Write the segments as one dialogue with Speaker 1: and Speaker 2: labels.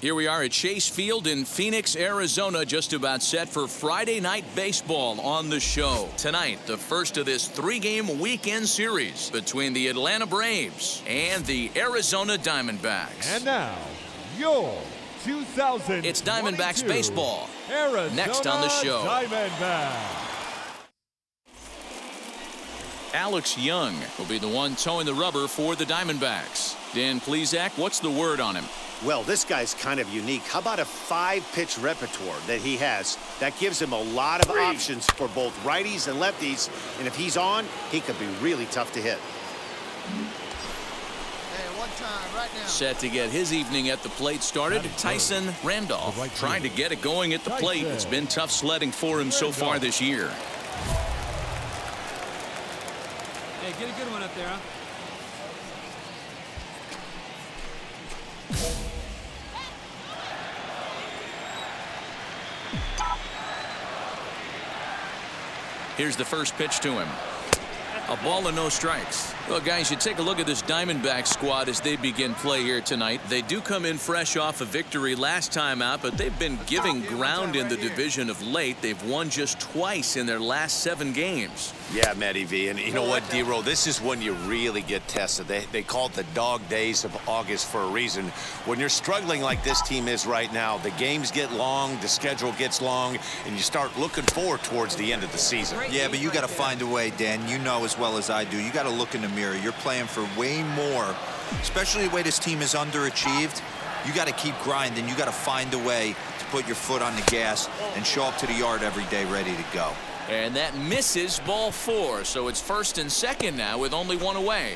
Speaker 1: Here we are at Chase Field in Phoenix, Arizona, just about set for Friday night baseball on the show. Tonight, the first of this 3-game weekend series between the Atlanta Braves and the Arizona Diamondbacks.
Speaker 2: And now, your 2000.
Speaker 1: It's Diamondbacks baseball.
Speaker 2: Arizona
Speaker 1: next on the show.
Speaker 2: Diamondbacks.
Speaker 1: Alex Young will be the one towing the rubber for the Diamondbacks. Dan Plesac, what's the word on him?
Speaker 3: Well, this guy's kind of unique. How about a 5-pitch repertoire that he has? That gives him a lot of options for both righties and lefties. And if he's on, he could be really tough to hit.
Speaker 4: Hey, one time, right now.
Speaker 1: Set to get his evening at the plate started, Tyson Randolph trying to get it going at the plate. It's been tough sledding for him so far this year.
Speaker 5: Hey, get a good one up there, huh?
Speaker 1: Here's the first pitch to him. A ball and no strikes. Well, guys, you take a look at this Diamondback squad as they begin play here tonight. They do come in fresh off a victory last time out, but they've been giving ground in the division of late. They've won just twice in their last 7 games.
Speaker 6: Yeah, Matty V, and you know what, D-Roll, this is when you really get tested. They call it the dog days of August for a reason. When you're struggling like this team is right now, the games get long, the schedule gets long, and you start looking forward towards the end of the season.
Speaker 7: Yeah, but you got to find a way, Dan. You know as well as I do. You got to look in the mirror. You're playing for way more, especially the way this team is underachieved. You got to keep grinding. You got to find a way to put your foot on the gas and show up to the yard every day ready to go.
Speaker 1: And that misses, ball 4. So it's first and second now with only 1 away.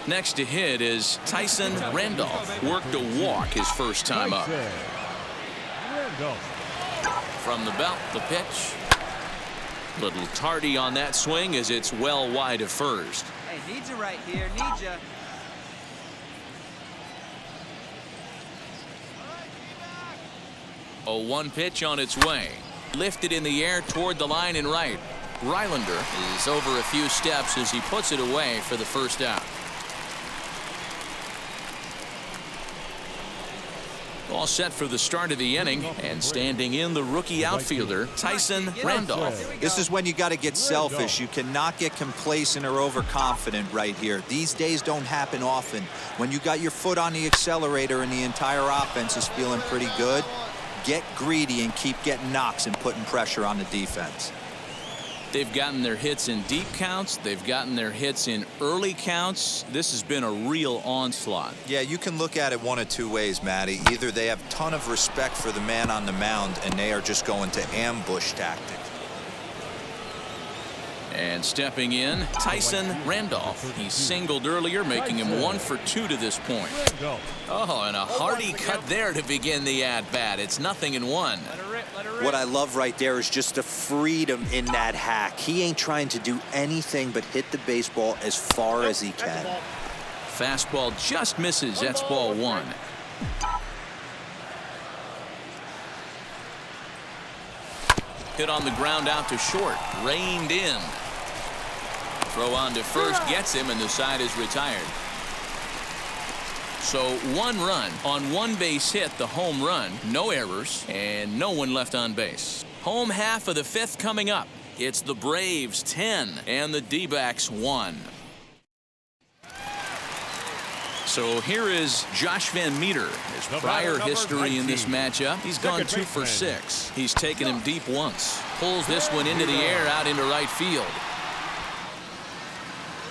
Speaker 1: Next to hit is Tyson Randolph. Worked a walk his first time up. From the belt, the pitch. Little tardy on that swing as it's well wide of first.
Speaker 5: Hey, need you right here, need you.
Speaker 1: A 1 pitch on its way. Lifted in the air toward the line and right. Rylander is over a few steps as he puts it away for the first out. All set for the start of the inning, and standing in the rookie outfielder, Tyson Randolph.
Speaker 7: This is when you got to get selfish. You cannot get complacent or overconfident right here. These days don't happen often. When you got your foot on the accelerator and the entire offense is feeling pretty good, get greedy and keep getting knocks and putting pressure on the defense.
Speaker 1: They've gotten their hits in deep counts. They've gotten their hits in early counts. This has been a real onslaught.
Speaker 7: Yeah, you can look at it one of 2 ways, Matty. Either they have a ton of respect for the man on the mound and they are just going to ambush tactic.
Speaker 1: And stepping in, Tyson Randolph. He singled earlier, making him 1 for 2 to this point. Oh, and a hearty cut there to begin the at-bat. It's 0-1.
Speaker 8: What I love right there is just the freedom in that hack. He ain't trying to do anything but hit the baseball as far as he can.
Speaker 1: Fastball just misses. That's ball 1. Hit on the ground out to short. Reined in. Throw on to first gets him, and the side is retired. So 1 run on 1 base hit, the home run. No errors and no one left on base. Home half of the 5th coming up. It's the Braves 10 and the D-backs 1. So here is Josh Van Meter. His prior history in this matchup, he's gone 2 for 6. He's taken him deep once. Pulls this one into the air out into right field.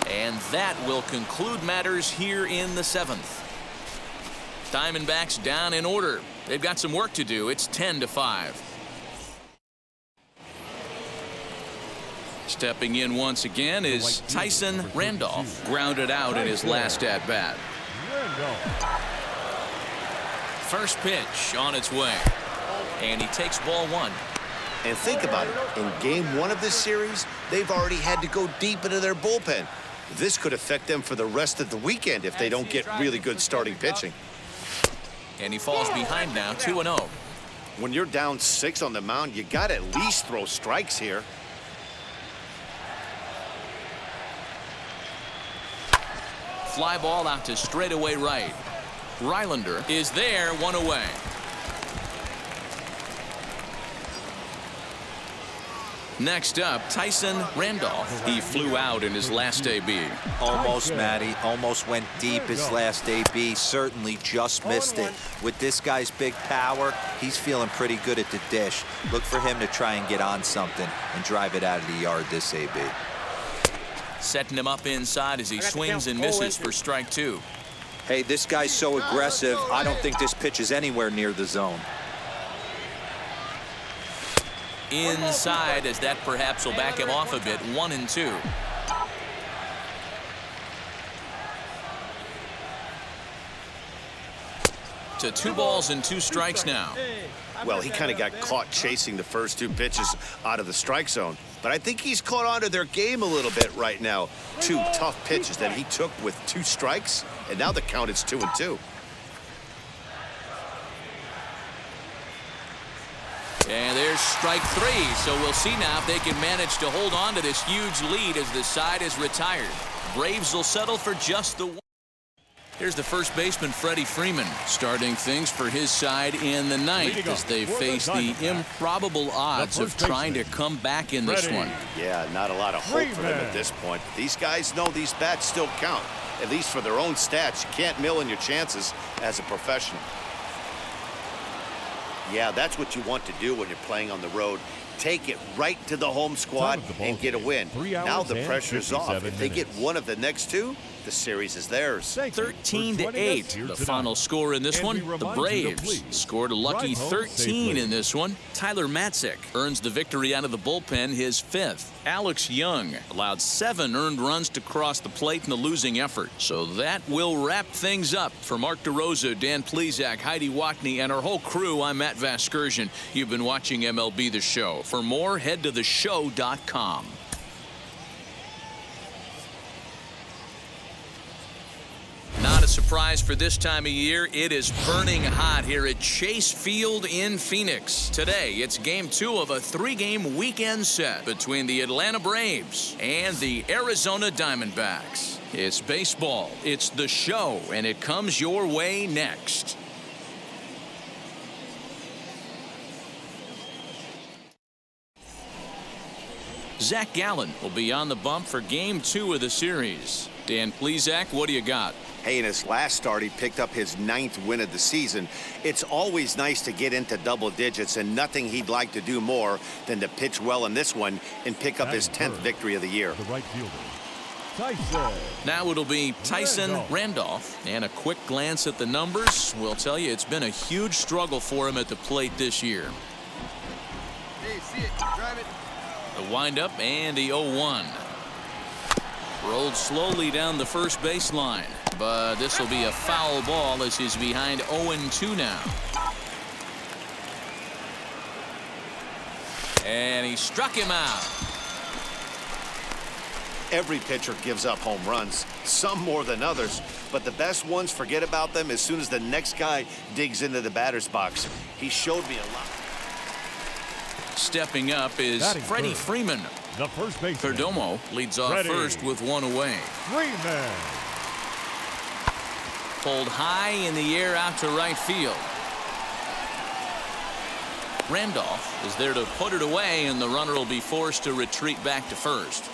Speaker 1: And that will conclude matters here in the 7th. Diamondbacks down in order. They've got some work to do. It's 10-5. Stepping in once again is Tyson Randolph. Grounded out in his last at-bat. First pitch on its way. And he takes ball 1.
Speaker 3: And think about it. In game 1 of this series, they've already had to go deep into their bullpen. This could affect them for the rest of the weekend if they don't get really good starting pitching.
Speaker 1: And he falls behind now, 2-0.
Speaker 3: When you're down 6 on the mound, you got to at least throw strikes here.
Speaker 1: fly ball out to straightaway right. Rylander is there, 1 away. Next up, Tyson Randolph. He flew out in his last AB.
Speaker 7: Almost, Matty. Almost went deep his last AB. Certainly just missed it. With this guy's big power, he's feeling pretty good at the dish. Look for him to try and get on something and drive it out of the yard this AB.
Speaker 1: Setting him up inside as he swings and misses for strike 2.
Speaker 8: Hey, this guy's so aggressive, I don't think this pitch is anywhere near the zone.
Speaker 1: Inside, as that perhaps will back him off a bit. 1-2. To 2 balls and 2 strikes now.
Speaker 3: Well, he kind of got caught chasing the first 2 pitches out of the strike zone. But I think he's caught on to their game a little bit right now. 2 tough pitches that he took with 2 strikes, and now the count is 2-2.
Speaker 1: And there's strike 3, so we'll see now if they can manage to hold on to this huge lead as the side is retired. Braves will settle for just the 1. Here's the first baseman, Freddie Freeman, starting things for his side in the 9th as they face the improbable odds of trying to come back in this one.
Speaker 3: Yeah, not a lot of hope for them at this point. These guys know these bats still count, at least for their own stats. You can't mill in your chances as a professional. Yeah, that's what you want to do when you're playing on the road. Take it right to the home squad and get a win. Now the pressure's off. If they get one of the next 2, the series is theirs.
Speaker 1: 13-8. The final score in this one. The Braves scored a lucky 13 in this one. Tyler Matzik earns the victory out of the bullpen, his 5th. Alex Young allowed 7 earned runs to cross the plate in the losing effort. So that will wrap things up. For Mark DeRosa, Dan Plesac, Heidi Watney, and our whole crew, I'm Matt Vasgersian. You've been watching MLB The Show. For more, head to theshow.com. Not a surprise for this time of year. It is burning hot here at Chase Field in Phoenix. Today, it's game 2 of a 3-game weekend set between the Atlanta Braves and the Arizona Diamondbacks. It's baseball, it's the show, and it comes your way next. Zach Gallen will be on the bump for game 2 of the series. Dan Plesac, what do you got?
Speaker 3: Hey, in his last start, he picked up his 9th win of the season. It's always nice to get into double digits, and nothing he'd like to do more than to pitch well in this one and pick up his 10th victory of the year.
Speaker 2: The right fielder, Tyson.
Speaker 1: Now it'll be Tyson Randolph. And a quick glance at the numbers will tell you it's been a huge struggle for him at the plate this year.
Speaker 4: Hey, see it. Drive it.
Speaker 1: The windup and the 0-1. Rolled slowly down the first baseline, but this will be a foul ball as he's behind 0-2 now. And he struck him out.
Speaker 3: Every pitcher gives up home runs, some more than others, but the best ones, forget about them as soon as the next guy digs into the batter's box. He showed me a lot.
Speaker 1: Stepping up is Freddie Freeman.
Speaker 2: The first baseman.
Speaker 1: Perdomo leads off first with 1 away.
Speaker 2: Freeman.
Speaker 1: Pulled high in the air out to right field. Randolph is there to put it away, and the runner will be forced to retreat back to first.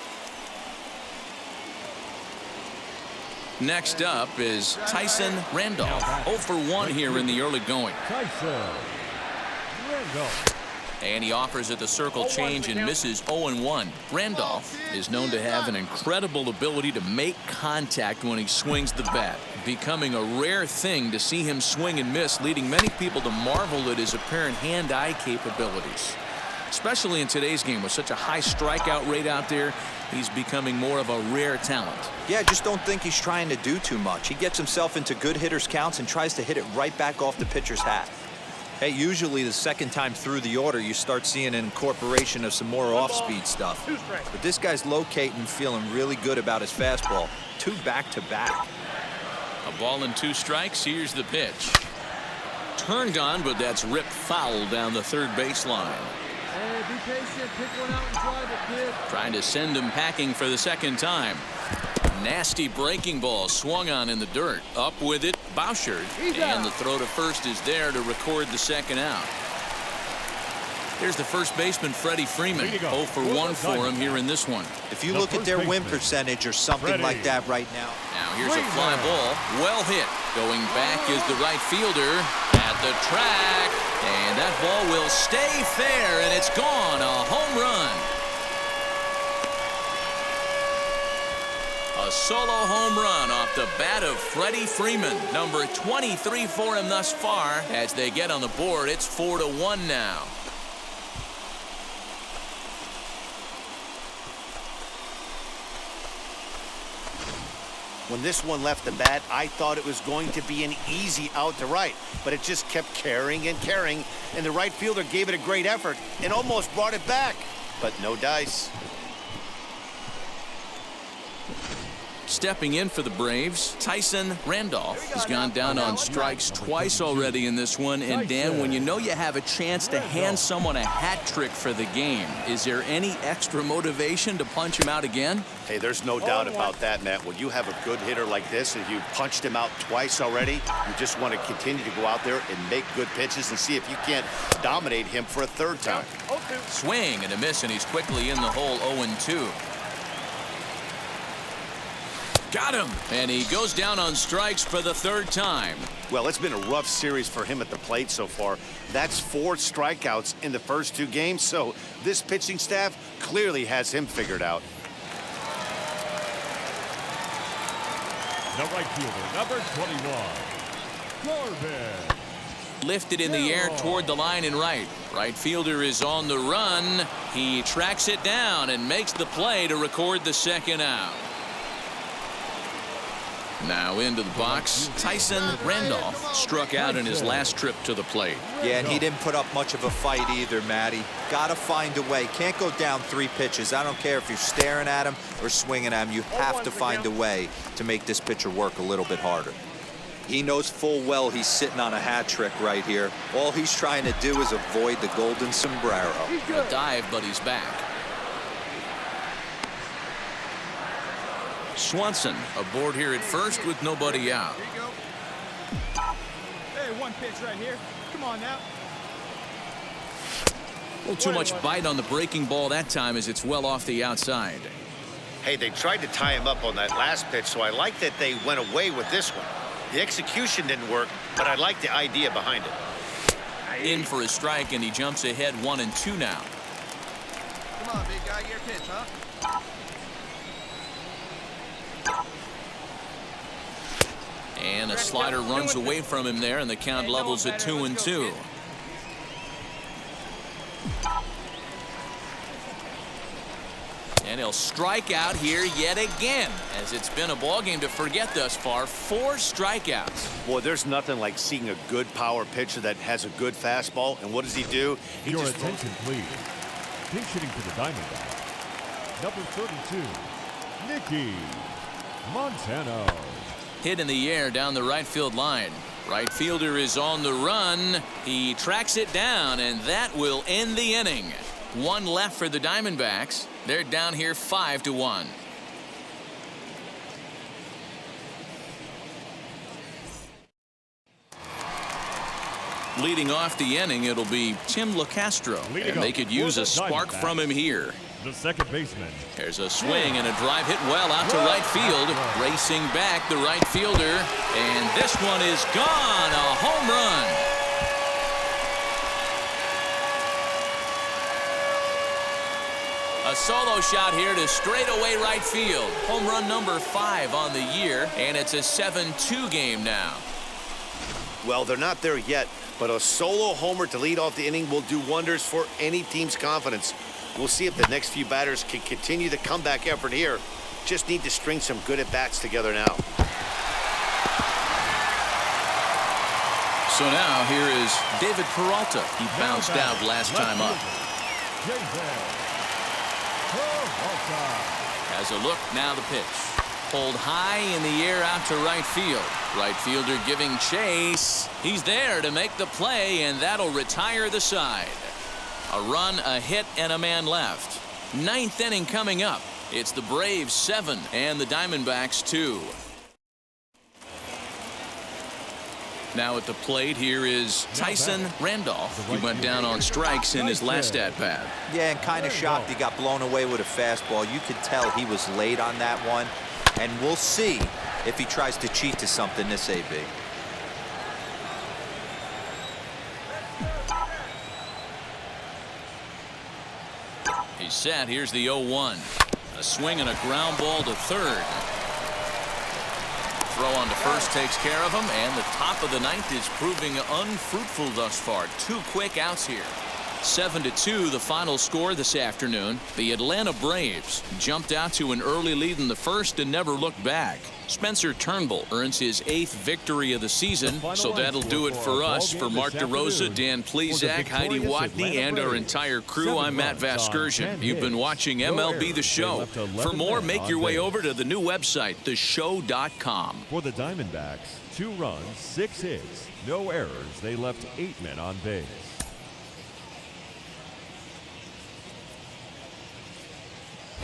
Speaker 1: Next up is Tyson Randolph. 0 for 1 here in the early going.
Speaker 2: Tyson Randolph.
Speaker 1: And he offers at the circle change and misses 0-1. Randolph is known to have an incredible ability to make contact when he swings the bat, becoming a rare thing to see him swing and miss, leading many people to marvel at his apparent hand-eye capabilities. Especially in today's game with such a high strikeout rate out there, he's becoming more of a rare talent.
Speaker 7: Yeah, I just don't think he's trying to do too much. He gets himself into good hitters' counts and tries to hit it right back off the pitcher's hat. Hey, usually the second time through the order, you start seeing an incorporation of some more off-speed stuff. But this guy's locating, feeling really good about his fastball. 2 back-to-back.
Speaker 1: A ball and 2 strikes. Here's the pitch. Turned on, but that's ripped foul down the third baseline.
Speaker 5: Hey, be patient. Pick one out and drive it, kid.
Speaker 1: Trying to send him packing for the second time. Nasty breaking ball swung on in the dirt. Up with it, Bouchard. And the throw to first is there to record the second out. Here's the first baseman, Freddie Freeman. 0 for 1 for him here in this one.
Speaker 7: If you look at their win percentage or something like that right now.
Speaker 1: Now here's a fly ball. Well hit. Going back is the right fielder at the track. And that ball will stay fair, and it's gone. A home run. A solo home run off the bat of Freddie Freeman. Number 23 for him thus far. As they get on the board, it's 4-1 now.
Speaker 3: When this one left the bat, I thought it was going to be an easy out to right, but it just kept carrying and carrying, and the right fielder gave it a great effort and almost brought it back, but no dice.
Speaker 1: Stepping in for the Braves, Tyson Randolph has gone down on strikes twice already in this one. And Dan, when you know you have a chance to hand someone a hat trick for the game, is there any extra motivation to punch him out again?
Speaker 3: Hey, there's no doubt about that, Matt. When you have a good hitter like this and you punched him out twice already, you just want to continue to go out there and make good pitches and see if you can't dominate him for a third time.
Speaker 1: Swing and a miss, and he's quickly in the hole. 0-2. Got him, and he goes down on strikes for the third time.
Speaker 3: Well, it's been a rough series for him at the plate so far. That's 4 strikeouts in the first 2 games, so this pitching staff clearly has him figured out.
Speaker 2: The right fielder, number 21, Corbin.
Speaker 1: Lifted in the air toward the line and right. Right fielder is on the run. He tracks it down and makes the play to record the second out. Now into the box, Tyson Randolph struck out in his last trip to the plate.
Speaker 7: Yeah, and he didn't put up much of a fight either, Matty. Got to find a way. Can't go down 3 pitches. I don't care if you're staring at him or swinging at him. You have to find a way to make this pitcher work a little bit harder. He knows full well he's sitting on a hat trick right here. All he's trying to do is avoid the golden sombrero.
Speaker 1: A dive, but he's back. Swanson aboard here at first with nobody out.
Speaker 5: Here you go. Hey, 1 pitch right here. Come on now.
Speaker 1: A little too much bite on the breaking ball that time as it's well off the outside.
Speaker 3: Hey, they tried to tie him up on that last pitch, so I like that they went away with this one. The execution didn't work, but I like the idea behind it.
Speaker 1: In for a strike, and he jumps ahead 1-2 now.
Speaker 4: Come on, big guy, your pitch, huh?
Speaker 1: And a slider runs away from him there, and the count levels at 2-2. And he'll strike out here yet again, as it's been a ball game to forget thus far. 4 strikeouts.
Speaker 3: Boy, there's nothing like seeing a good power pitcher that has a good fastball. And what does he do? He
Speaker 2: Your
Speaker 3: just
Speaker 2: attention, please. Pinch hitting for the Diamondbacks, number 32, Nicky Montano.
Speaker 1: Hit in the air down the right field line. Right fielder is on the run. He tracks it down, and that will end the inning. 1 left for the Diamondbacks. They're down here 5-1. Leading off the inning, it'll be Tim LaCastro, and they could use a spark from him here.
Speaker 2: The second baseman.
Speaker 1: There's a swing and a drive hit well out to right field. Racing back the right fielder, and this one is gone. A home run. A solo shot here to straightaway right field. Home run number 5 on the year, and it's a 7-2 game now.
Speaker 3: Well, they're not there yet, but a solo homer to lead off the inning will do wonders for any team's confidence. We'll see if the next few batters can continue the comeback effort here. Just need to string some good at-bats together now.
Speaker 1: So now here is David Peralta. He bounced out last time up. Has a look, now the pitch. Pulled high in the air out to right field. Right fielder giving chase. He's there to make the play, and that'll retire the side. A run, a hit, and a man left. 9th inning coming up. It's the Braves 7 and the Diamondbacks 2. Now at the plate, here is Tyson Randolph. He went down on strikes in his last at-bat.
Speaker 7: Yeah, and kind of shocked he got blown away with a fastball. You could tell he was late on that one. And we'll see if he tries to cheat to something this AB.
Speaker 1: He's set. Here's the 0-1. A swing and a ground ball to third. Throw on to first takes care of him, and the top of the ninth is proving unfruitful thus far. 2 quick outs here. 7-2 the final score this afternoon. The Atlanta Braves jumped out to an early lead in the first and never looked back. Spencer Turnbull earns his 8th victory of the season, so that'll do it for us. For Mark DeRosa, Dan Plesac, Heidi Watney, and our entire crew, I'm Matt Vasgersian. You've been watching MLB The Show. For more, make your way over to the new website, theshow.com.
Speaker 2: For the Diamondbacks, 2 runs, 6 hits, no errors. They left 8 men on base.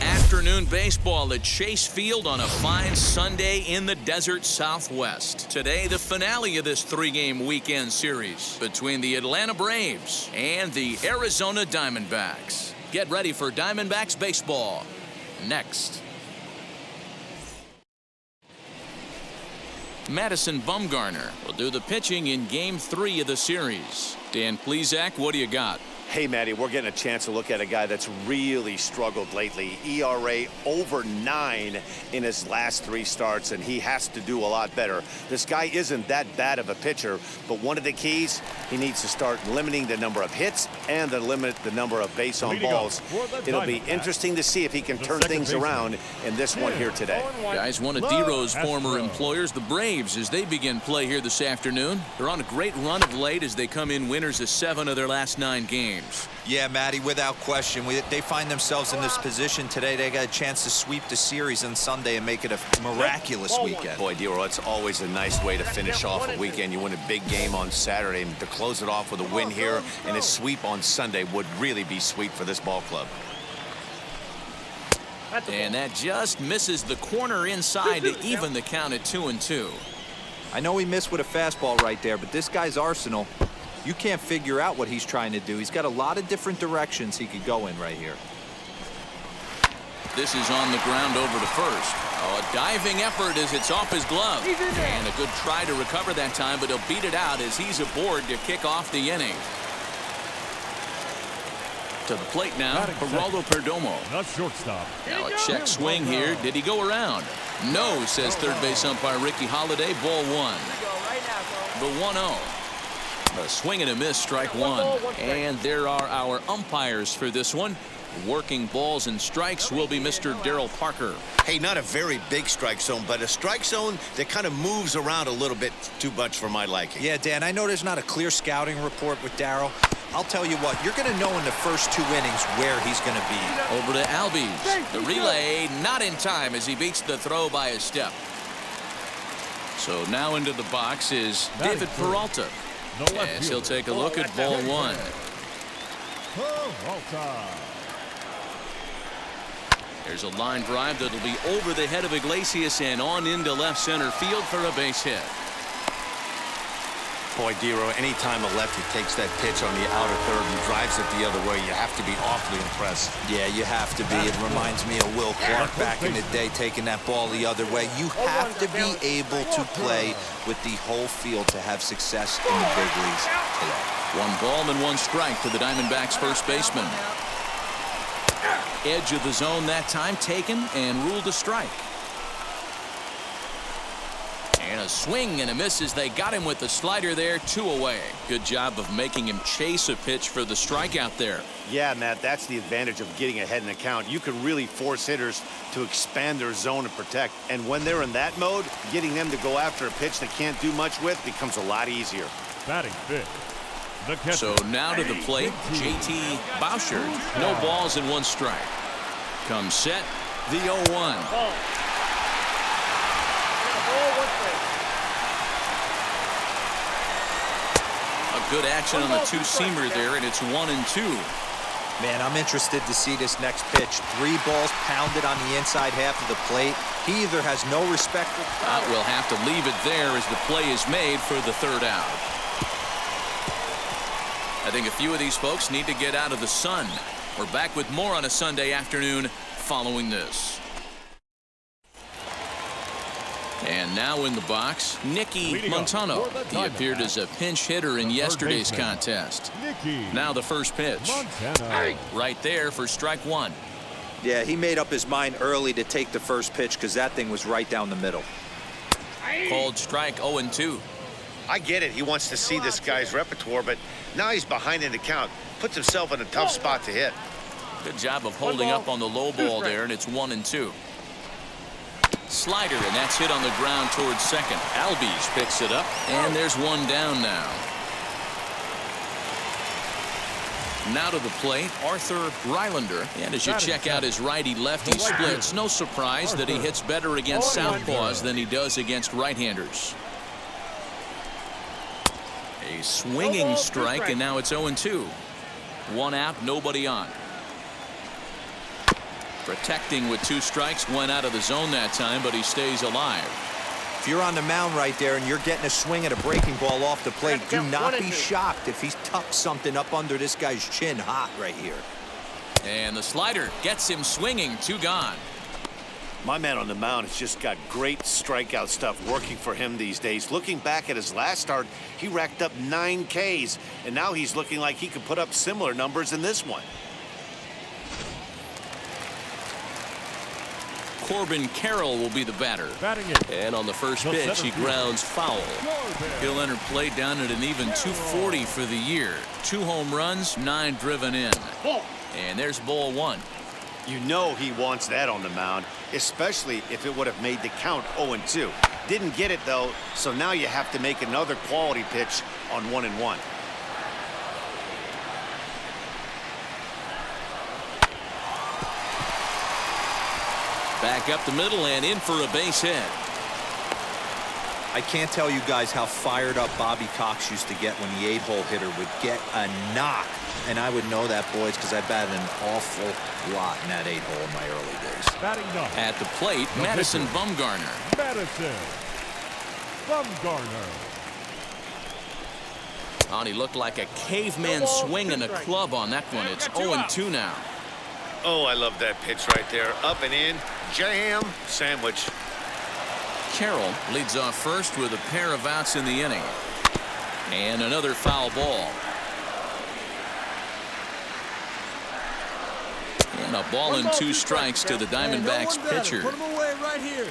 Speaker 1: Afternoon baseball at Chase Field on a fine Sunday in the desert Southwest. Today, the finale of this 3-game weekend series between the Atlanta Braves and the Arizona Diamondbacks. Get ready for Diamondbacks baseball next. Madison Bumgarner will do the pitching in Game 3 of the series. Dan Plesac, what do you got?
Speaker 3: Hey, Matty, we're getting a chance to look at a guy that's really struggled lately. ERA over 9 in his last 3 starts, and he has to do a lot better. This guy isn't that bad of a pitcher, but one of the keys, he needs to start limiting the number of hits and to limit the number of base on balls. It'll be interesting to see if he can turn things around in this one here today.
Speaker 1: Guys, one of D-Row's former employers, the Braves, as they begin play here this afternoon. They're on a great run of late as they come in winners of 7 of their last 9 games.
Speaker 7: Yeah, Matty, without question. They find themselves in this position today. They got a chance to sweep the series on Sunday and make it a miraculous weekend.
Speaker 3: Boy, D-Row, it's always a nice way to finish off a weekend. You win a big game on Saturday, and to close it off with a win here and a sweep on Sunday would really be sweet for this ball club.
Speaker 1: And that just misses the corner inside to even the count at 2-2.
Speaker 7: I know he missed with a fastball right there, but this guy's arsenal, you can't figure out what he's trying to do. He's got a lot of different directions he could go in right here.
Speaker 1: This is on the ground over to first. Oh, a diving effort as it's off his glove. And a good try to recover that time, but he'll beat it out as he's aboard to kick off the inning. To the plate now, Geraldo Perdomo.
Speaker 2: Not shortstop.
Speaker 1: Now a check swing here. Did he go around? No, says third base umpire Ricky Holiday. Ball 1. The 1-0. A swing and a miss, strike 1. And there are our umpires for this one. Working balls and strikes will be Mr. Darryl Parker.
Speaker 3: Hey, not a very big strike zone, but a strike zone that kind of moves around a little bit too much for my liking.
Speaker 7: Yeah, Dan, I know there's not a clear scouting report with Darryl. I'll tell you what, you're going to know in the first 2 innings where he's going to be.
Speaker 1: Over to Albies. The relay not in time as he beats the throw by a step. So now into the box is David Peralta. As he'll take a look at ball 1. There's a line drive that'll be over the head of Iglesias and on into left center field for a base hit.
Speaker 3: Boy, D-Row, anytime a lefty takes that pitch on the outer third and drives it the other way, you have to be awfully impressed.
Speaker 7: Yeah, you have to be. It reminds me of Will Clark back in the day taking that ball the other way. You have to be able to play with the whole field to have success in the big leagues today.
Speaker 1: 1 ball and 1 strike to the Diamondbacks first baseman. Edge of the zone that time taken and ruled a strike. And a swing and a miss as they got him with the slider there, 2 away. Good job of making him chase a pitch for the strikeout there.
Speaker 3: Yeah, Matt, that's the advantage of getting ahead in the count. You can really force hitters to expand their zone and protect. And when they're in that mode, getting them to go after a pitch they can't do much with becomes a lot easier.
Speaker 2: Batting fifth.
Speaker 1: So now to the plate, JT Bouchard. No balls and 1 strike. Comes set, the 0-1. Good action on the 2-seamer there, and it's 1-2.
Speaker 7: Man, I'm interested to see this next pitch. 3 balls pounded on the inside half of the plate. He either has no respect for...
Speaker 1: We'll have to leave it there as the play is made for the 3rd out. I think a few of these folks need to get out of the sun. We're back with more on a Sunday afternoon following this. And now in the box, Nicky Montano. He appeared as a pinch hitter in yesterday's contest. Now the first pitch. Right there for strike 1.
Speaker 7: Yeah, he made up his mind early to take the first pitch because that thing was right down the middle.
Speaker 1: Called strike 0-2.
Speaker 3: I get it. He wants to see this guy's repertoire, but now he's behind in the count. Puts himself in a tough spot to hit.
Speaker 1: Good job of holding up on the low ball there, and it's 1-2. Slider, and that's hit on the ground towards second. Albies picks it up, and there's one down now. Now to the plate, Arthur Rylander. And as you check out his righty-lefty splits, no surprise that he hits better against southpaws than he does against right-handers. A swinging strike, and now it's 0-2. 1 out, nobody on. Protecting with 2 strikes, went out of the zone that time, but he stays alive.
Speaker 7: If you're on the mound right there and you're getting a swing at a breaking ball off the plate, do not be shocked if he's tucked something up under this guy's chin hot right here.
Speaker 1: And the slider gets him swinging. 2 gone.
Speaker 3: My man on the mound has just got great strikeout stuff working for him these days. Looking back at his last start, he racked up 9 Ks, and now he's looking like he could put up similar numbers in this one.
Speaker 1: Corbin Carroll will be the batter. And on the first pitch, he grounds foul. He'll enter play down at an even 240 for the year. 2 home runs, 9 driven in. And there's ball 1.
Speaker 3: You know he wants that on the mound, especially if it would have made the count 0-2. Didn't get it, though, so now you have to make another quality pitch on 1-1.
Speaker 1: Back up the middle and in for a base hit.
Speaker 7: I can't tell you guys how fired up Bobby Cox used to get when the 8-hole hitter would get a knock. And I would know that, boys, because I batted an awful lot in that 8-hole in my early days.
Speaker 1: At the plate, Madison Bumgarner. Oh, he looked like a caveman swinging a club on that one. It's 0-2 now.
Speaker 3: Oh, I love that pitch right there. Up and in, jam, sandwich.
Speaker 1: Carroll leads off first with a pair of outs in the inning. And another foul ball. And a ball and 2 strikes to the Diamondbacks pitcher.
Speaker 5: Put him away right here.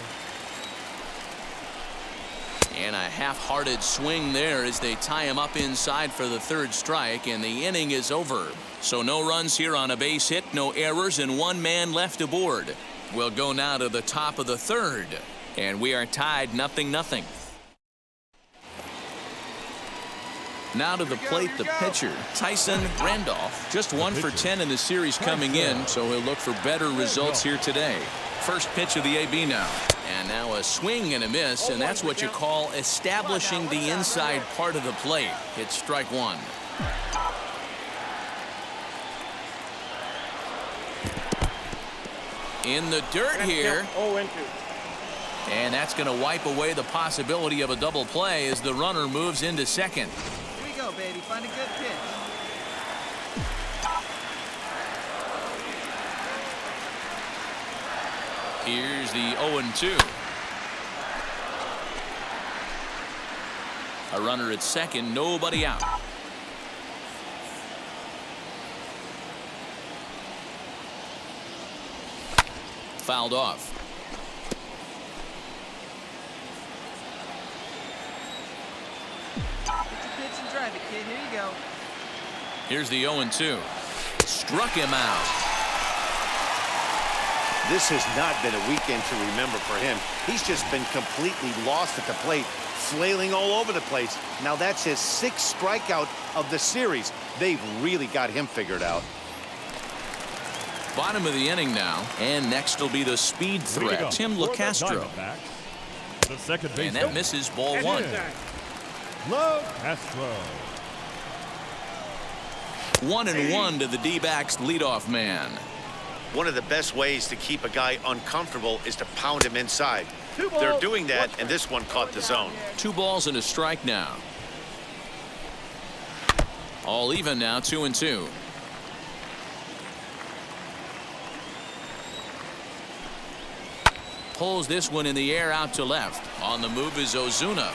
Speaker 1: And a half-hearted swing there as they tie him up inside for the 3rd strike, and the inning is over. So no runs here on a base hit, no errors, and 1 man left aboard. We'll go now to the top of the 3rd, and we are tied 0-0. Now to the plate, the pitcher, Tyson Randolph. Just 1 for 10 in the series coming in, so he'll look for better results here today. First pitch of the AB now. And now a swing and a miss, and that's what you call establishing the inside part of the plate. It's strike 1. In the dirt here. And that's going to wipe away the possibility of a double play as the runner moves into second.
Speaker 4: Here we go, baby. Find a good pitch.
Speaker 1: Here's the 0-2. A runner at second, nobody out. Fouled off.
Speaker 4: Get your pitch and drive it, kid. Here you go.
Speaker 1: Here's the 0-2. Struck him out.
Speaker 3: This has not been a weekend to remember for him. He's just been completely lost at the plate, flailing all over the place. Now that's his 6th strikeout of the series. They've really got him figured out.
Speaker 1: Bottom of the inning now, and next will be the speed threat, Tim LeCastro. And that misses ball 1. 1-1 to the D-backs leadoff man.
Speaker 3: One of the best ways to keep a guy uncomfortable is to pound him inside. They're doing that, and this one caught the zone.
Speaker 1: 2 balls and a strike now. All even now, 2-2. Pulls this one in the air out to left. On the move is Ozuna.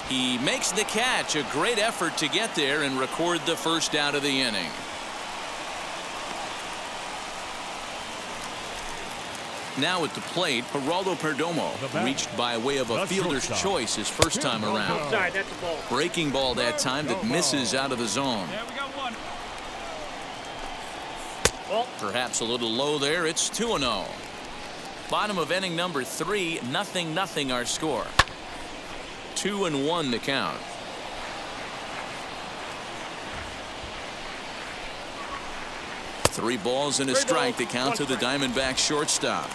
Speaker 1: He makes the catch. A great effort to get there and record the first out of the inning. Now at the plate, Geraldo Perdomo reached by way of a fielder's choice his first time around.
Speaker 9: Sorry, that's a ball.
Speaker 1: Breaking ball that time that misses out of the zone.
Speaker 5: Yeah, we got one.
Speaker 1: Perhaps a little low there. It's 2-0. Bottom of inning number 3, 0-0 our score. 2-1 the count. Three balls and a strike to count to the Diamondbacks shortstop.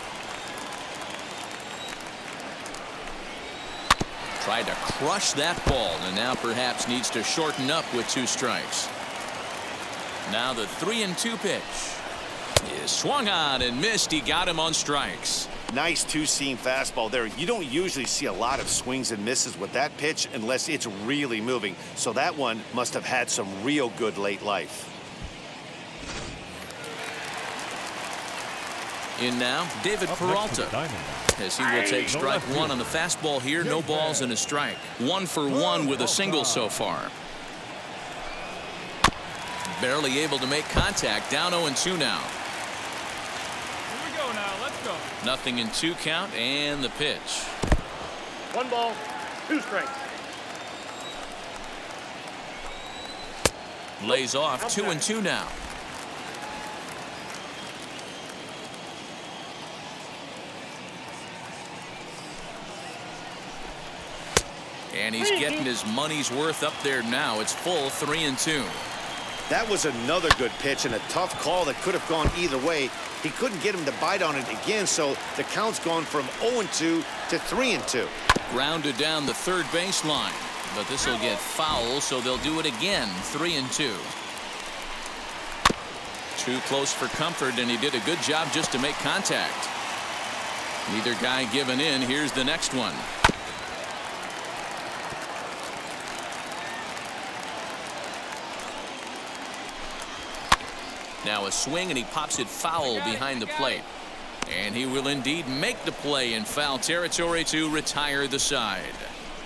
Speaker 1: Tried to crush that ball and now perhaps needs to shorten up with 2 strikes. Now the 3-2 pitch is swung on and missed. He got him on strikes.
Speaker 3: Nice 2-seam fastball there. You don't usually see a lot of swings and misses with that pitch unless it's really moving. So that one must have had some real good late life.
Speaker 1: In now, David Peralta, as he will take strike 1 on the fastball here. No balls and a strike. 1 for 1 with a single so far. Barely able to make contact. Down 0-2 now.
Speaker 5: Here we go now. Let's go.
Speaker 1: 0-2 count and the pitch.
Speaker 9: 1 ball, 2 strikes.
Speaker 1: Lays off. 2-2 now. And he's getting his money's worth up there now. It's full 3-2.
Speaker 3: That was another good pitch and a tough call that could have gone either way. He couldn't get him to bite on it again, so the count's gone from 0-2 to 3-2.
Speaker 1: Grounded down the third baseline, but this will get foul, so they'll do it again. 3-2. Too close for comfort, and he did a good job just to make contact. Neither guy giving in. Here's the next one. Now a swing, and he pops it foul behind the plate. And he will indeed make the play in foul territory to retire the side.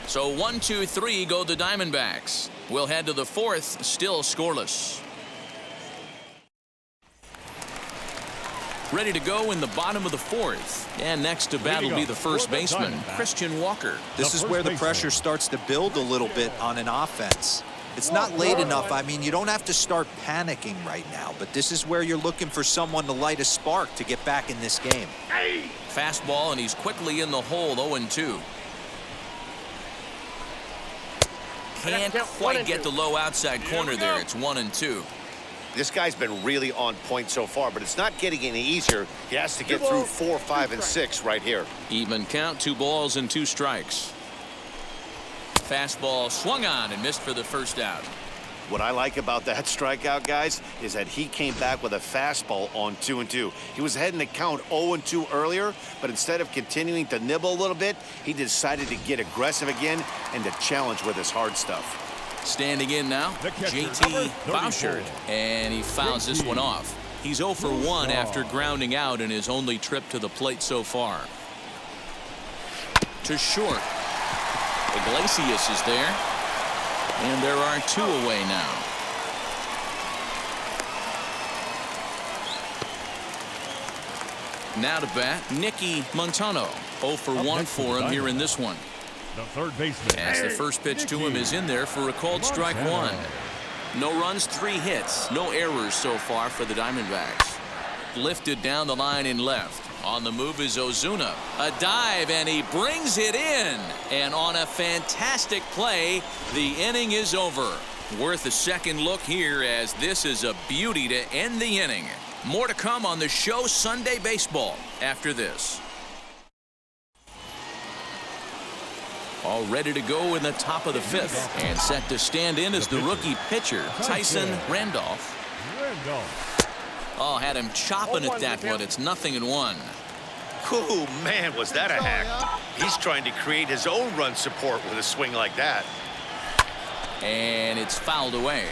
Speaker 1: So 1, 2, 3 go the Diamondbacks. We'll head to the 4th, still scoreless. Ready to go in the bottom of the 4th. And next to bat will be the first baseman, Christian Walker.
Speaker 7: This is where the pressure starts to build a little bit on an offense. It's not late enough. I mean, you don't have to start panicking right now, but this is where you're looking for someone to light a spark to get back in this game.
Speaker 1: Fastball, and he's quickly in the hole. 0-2. Can't quite get the low outside corner there. It's 1-2.
Speaker 3: This guy's been really on point so far, but it's not getting any easier. He has to get through 4, 5, and 6 right here.
Speaker 1: Even count. 2 balls and 2 strikes. Fastball swung on and missed for the first out.
Speaker 3: What I like about that strikeout, guys, is that he came back with a fastball on 2-2. He was heading to count 0-2 earlier, but instead of continuing to nibble a little bit, he decided to get aggressive again and to challenge with his hard stuff.
Speaker 1: Standing in now, JT Bouchard, and he fouls this one off. He's 0 for 1 after grounding out in his only trip to the plate so far. To short. Iglesias is there, and there are 2 away now. Now to bat, Nicky Montano. 0 for 1 for him here in this one.
Speaker 2: The third baseman.
Speaker 1: As the first pitch to him is in there for a called strike 1. No runs, 3 hits, no errors so far for the Diamondbacks. Lifted down the line in left. On the move is Ozuna. A dive, and he brings it in. And on a fantastic play, the inning is over. Worth a second look here, as this is a beauty to end the inning. More to come on the show Sunday Baseball after this. All ready to go in the top of the 5th, and set to stand in as the rookie pitcher, Tyson Randolph.
Speaker 2: Randolph.
Speaker 1: Oh, had him chopping at that one. It's 0-1.
Speaker 3: Ooh, man, was that a hack. He's trying to create his own run support with a swing like that.
Speaker 1: And it's fouled away.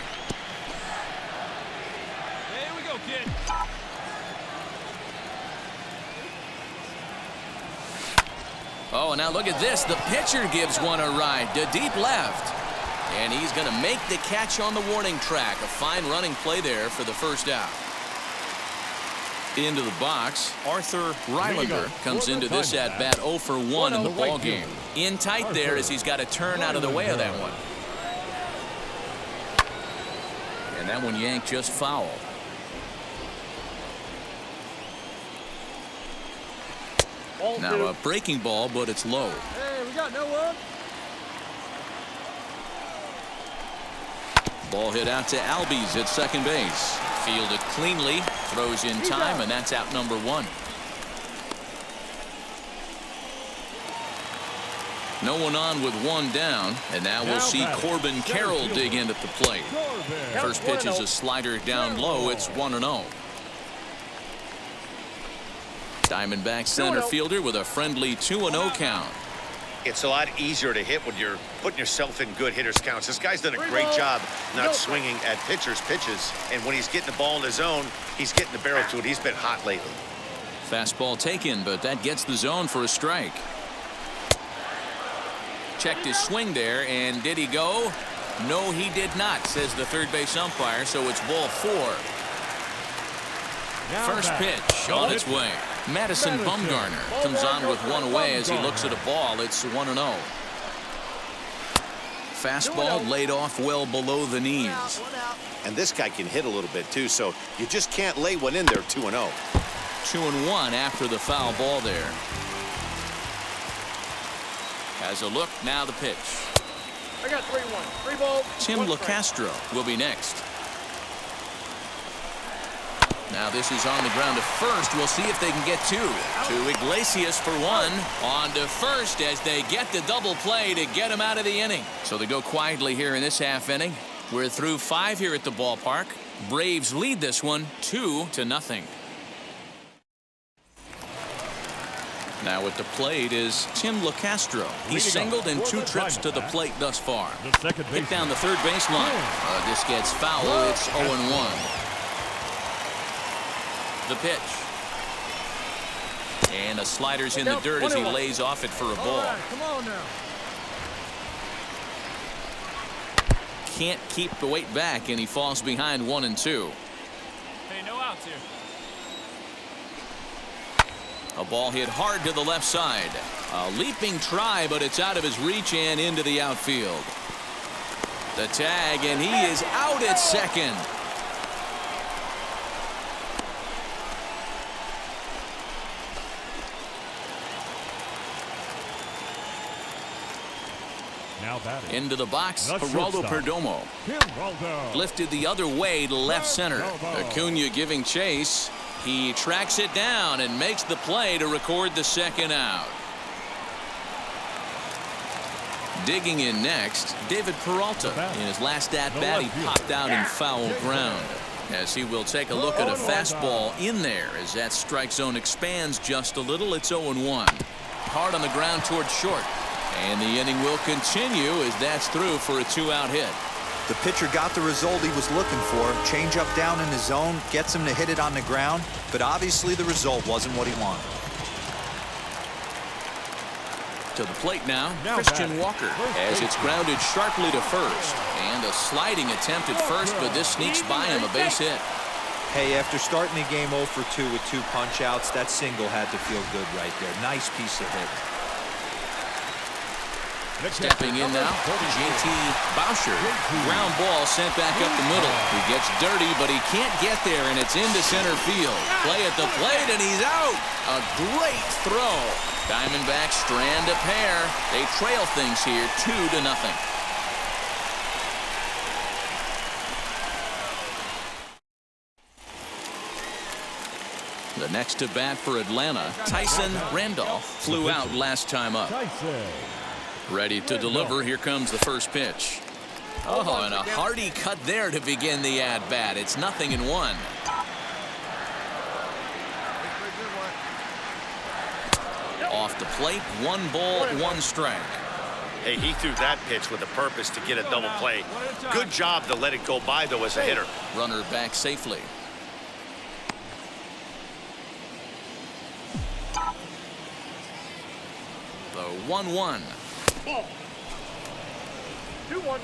Speaker 5: Here we go, kid.
Speaker 1: Oh, now look at this. The pitcher gives one a ride to deep left. And he's going to make the catch on the warning track. A fine running play there for the first out. Into the box, Arthur Rylander comes into this at bat 0 for 1 in the ball game. In tight there as he's got to turn out of the way of that one. And that one yanked just foul. Now a breaking ball, but it's low.
Speaker 5: Hey, we got no one.
Speaker 1: Ball hit out to Albies at second base. Fielded cleanly, throws in time, and that's out number 1. No one on with one down, and now we'll see Corbin Carroll dig in at the plate. First pitch is a slider down low. It's 1-0. Diamondback center fielder with a friendly 2-0 count.
Speaker 3: It's a lot easier to hit when you're putting yourself in good hitters counts. This guy's done a great job not swinging at pitchers' pitches, and when he's getting the ball in the zone, he's getting the barrel to it. He's been hot lately.
Speaker 1: Fastball taken, but that gets the zone for a strike. Checked his swing there, and did he go? No, he did not, says the third base umpire, so it's ball 4. First pitch on its way. Madison Bumgarner comes on with one away as he looks at a ball. It's 1-0. Fastball laid off well below the knees.
Speaker 3: And this guy can hit a little bit too, so you just can't lay one in there 2-0.
Speaker 1: 2-1 after the foul ball there. Has a look, now the pitch.
Speaker 9: I got 3-1. 3 balls.
Speaker 1: Tim LaCastro will be next. Now this is on the ground to first. We'll see if they can get 2. To Iglesias for 1. On to first as they get the double play to get him out of the inning. So they go quietly here in this half inning. We're through 5 here at the ballpark. Braves lead this one 2-0. Now at the plate is Tim LaCastro. He's singled in 2 trips to the plate thus far. Hit down the third baseline. This gets foul. It's 0-1. The pitch. And a slider's in the dirt as he lays off it for a ball.
Speaker 5: Come on now.
Speaker 1: Can't keep the weight back, and he falls behind 1-2.
Speaker 5: Hey, no outs here.
Speaker 1: A ball hit hard to the left side. A leaping try, but it's out of his reach and into the outfield. The tag, and he is out at second. Into the box, Geraldo Perdomo. Lifted the other way to left center. Acuna giving chase. He tracks it down and makes the play to record the second out. Digging in next, David Peralta. In his last at-bat, he popped out in foul ground. As he will take a look at a fastball in there as that strike zone expands just a little. It's 0-1. Hard on the ground towards short. And the inning will continue as that's through for a 2-out hit.
Speaker 7: The pitcher got the result he was looking for. Change up down in the zone, gets him to hit it on the ground, but obviously the result wasn't what he wanted.
Speaker 1: To the plate now, Christian Walker, as it's grounded sharply to first. And a sliding attempt at first, but this sneaks by him, a base hit.
Speaker 7: Hey, after starting the game 0 for 2 with 2 punch-outs, that single had to feel good right there. Nice piece of hit.
Speaker 1: Stepping in now, J.T. Boucher. Ground ball sent back up the middle. He gets dirty, but he can't get there, and it's into center field. Play at the plate, and he's out. A great throw. Diamondbacks strand a pair. They trail things here 2-0. The next to bat for Atlanta, Tyson Randolph, flew out last time up. Ready to deliver. Here comes the first pitch. Oh, and a hearty cut there to begin the at-bat. It's 0-1. Off the plate, 1 ball, 1 strike.
Speaker 3: Hey, he threw that pitch with a purpose to get a double play. Good job to let it go by, though, as a hitter.
Speaker 1: Runner back safely. The 1-1.
Speaker 9: Ball. 2-1.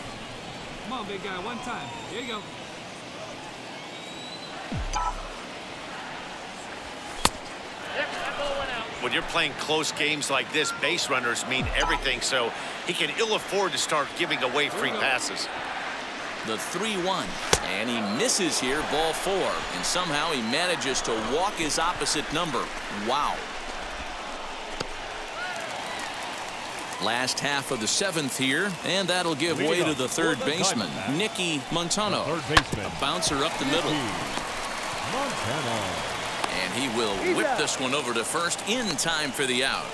Speaker 5: Come on, big guy, one time. Here you go.
Speaker 9: Yep, that ball went out.
Speaker 3: When you're playing close games like this, base runners mean everything, so he can ill afford to start giving away free passes.
Speaker 1: The 3-1. And he misses here, ball 4. And somehow he manages to walk his opposite number. Wow. Last half of the 7th here, and that'll give way to the third baseman, Nicky Montano. A bouncer up the middle. And he will whip this one over to first in time for the out.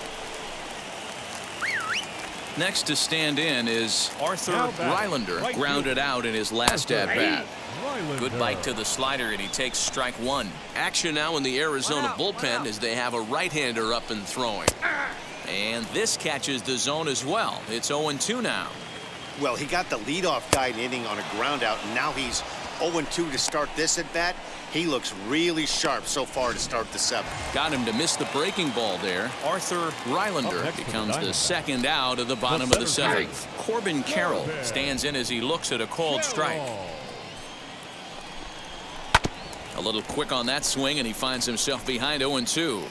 Speaker 1: Next to stand in is Arthur Rylander, grounded out in his last at-bat. Good bite to the slider, and he takes strike 1. Action now in the Arizona bullpen as they have a right-hander up and throwing. And this catches the zone as well. It's 0-2 now.
Speaker 3: Well, he got the leadoff guy in inning on a ground out, and now he's 0-2 to start this at bat. He looks really sharp so far to start the 7th.
Speaker 1: Got him to miss the breaking ball there. Arthur Rylander becomes the second out of the bottom of the 7th. Corbin Carroll stands in as he looks at a called strike. A little quick on that swing, and he finds himself behind 0-2.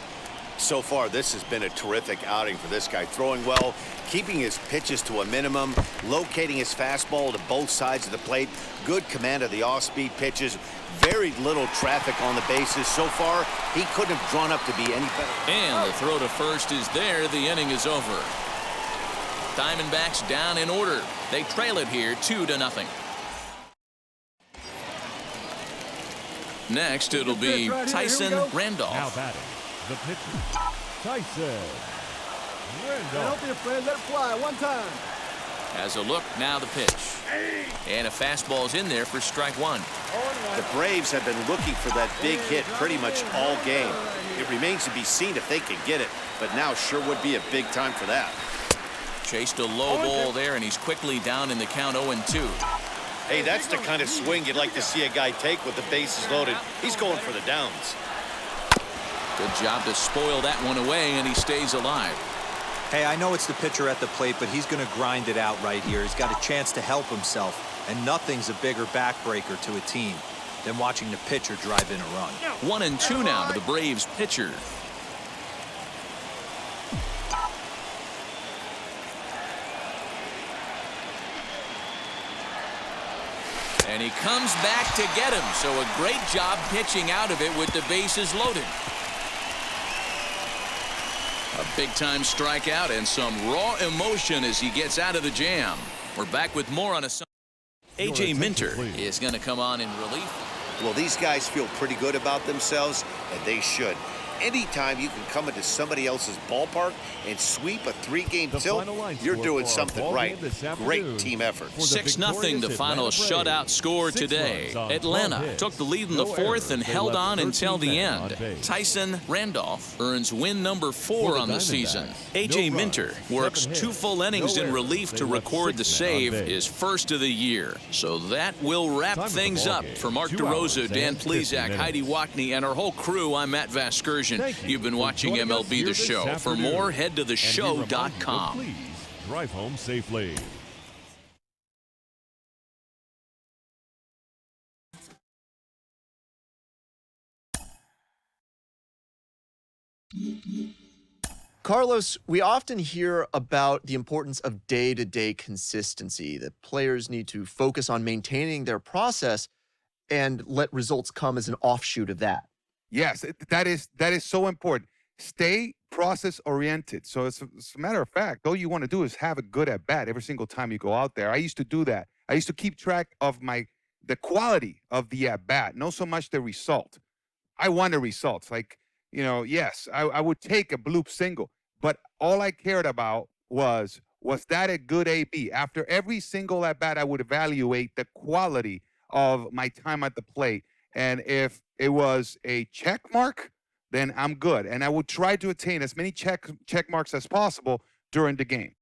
Speaker 3: So far, this has been a terrific outing for this guy. Throwing well, keeping his pitches to a minimum, locating his fastball to both sides of the plate, good command of the off-speed pitches, very little traffic on the bases. So far, he couldn't have drawn up to be any better.
Speaker 1: And the throw to first is there. The inning is over. Diamondbacks down in order. They trail it here 2-0. Next, it'll be Tyson Randolph.
Speaker 2: Now batting, the pitcher, Tyson Randolph.
Speaker 4: Don't be afraid. Let it fly. One time.
Speaker 1: Has a look, now the pitch. And a fastball's in there for strike 1.
Speaker 3: The Braves have been looking for that big hit pretty much all game. It remains to be seen if they can get it, but now sure would be a big time for that.
Speaker 1: Chased a low ball there, and he's quickly down in the count 0-2.
Speaker 3: Hey, that's the kind of swing you'd like to see a guy take with the bases loaded. He's going for the downs.
Speaker 1: Good job to spoil that one away, and he stays alive.
Speaker 7: Hey, I know it's the pitcher at the plate, but he's going to grind it out right here. He's got a chance to help himself, and nothing's a bigger backbreaker to a team than watching the pitcher drive in a run.
Speaker 1: 1-2 now to the Braves pitcher. And he comes back to get him, so a great job pitching out of it with the bases loaded. A big-time strikeout and some raw emotion as he gets out of the jam. We're back with more on a... A.J. Minter is going to come on in relief.
Speaker 3: Well, these guys feel pretty good about themselves, and they should. Anytime you can come into somebody else's ballpark and sweep a 3-game tilt, you're doing something right. Great team effort.
Speaker 1: 6-0 the final shutout score today. Atlanta took the lead in the 4th and held on until the end. Tyson Randolph earns win number 4 on the season. A.J. Minter works 2 full innings in relief to record the save, his first of the year. So that will wrap things up. For Mark DeRosa, Dan Plezak, Heidi Watney, and our whole crew, I'm Matt Vasgersian. You've been watching MLB The Show. For more, head to theshow.com.
Speaker 2: Please drive home safely.
Speaker 10: Carlos, we often hear about the importance of day-to-day consistency, that players need to focus on maintaining their process and let results come as an offshoot of that.
Speaker 11: Yes, that is so important. Stay process-oriented. So as a matter of fact, all you want to do is have a good at-bat every single time you go out there. I used to do that. I used to keep track of the quality of the at-bat, not so much the result. I want the results. Like, yes, I would take a bloop single, but all I cared about was Was that a good AB? After every single at-bat, I would evaluate the quality of my time at the plate. And if it was a check mark, then I'm good. And I would try to attain as many check marks as possible during the game.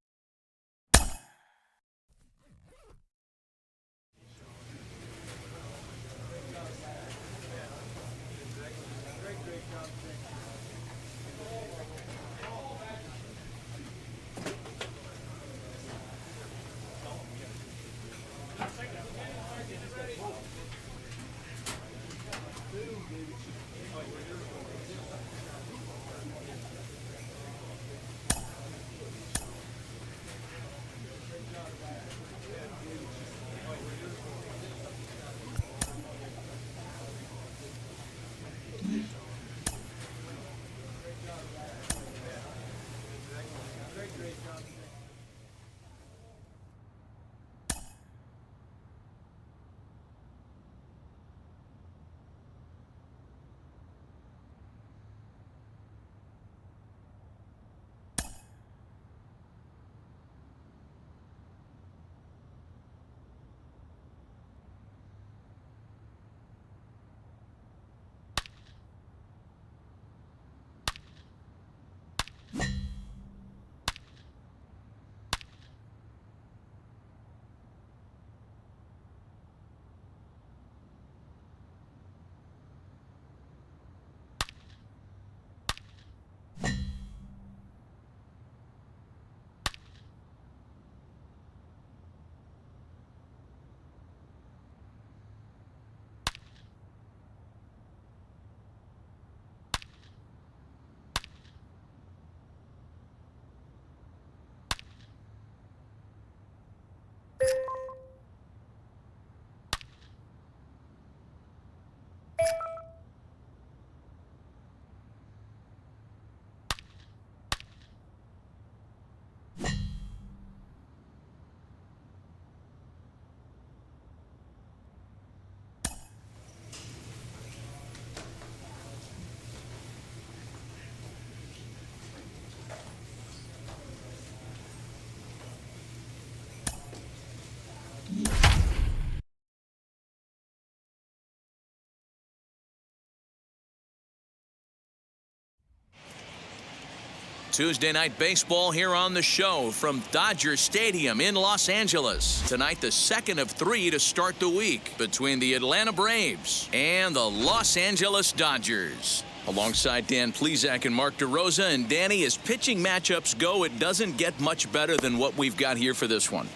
Speaker 1: Tuesday night baseball here on the show from Dodger Stadium in Los Angeles. Tonight, the second of 3 to start the week between the Atlanta Braves and the Los Angeles Dodgers. Alongside Dan Plesac and Mark DeRosa, and Danny, as pitching matchups go, it doesn't get much better than what we've got here for this one.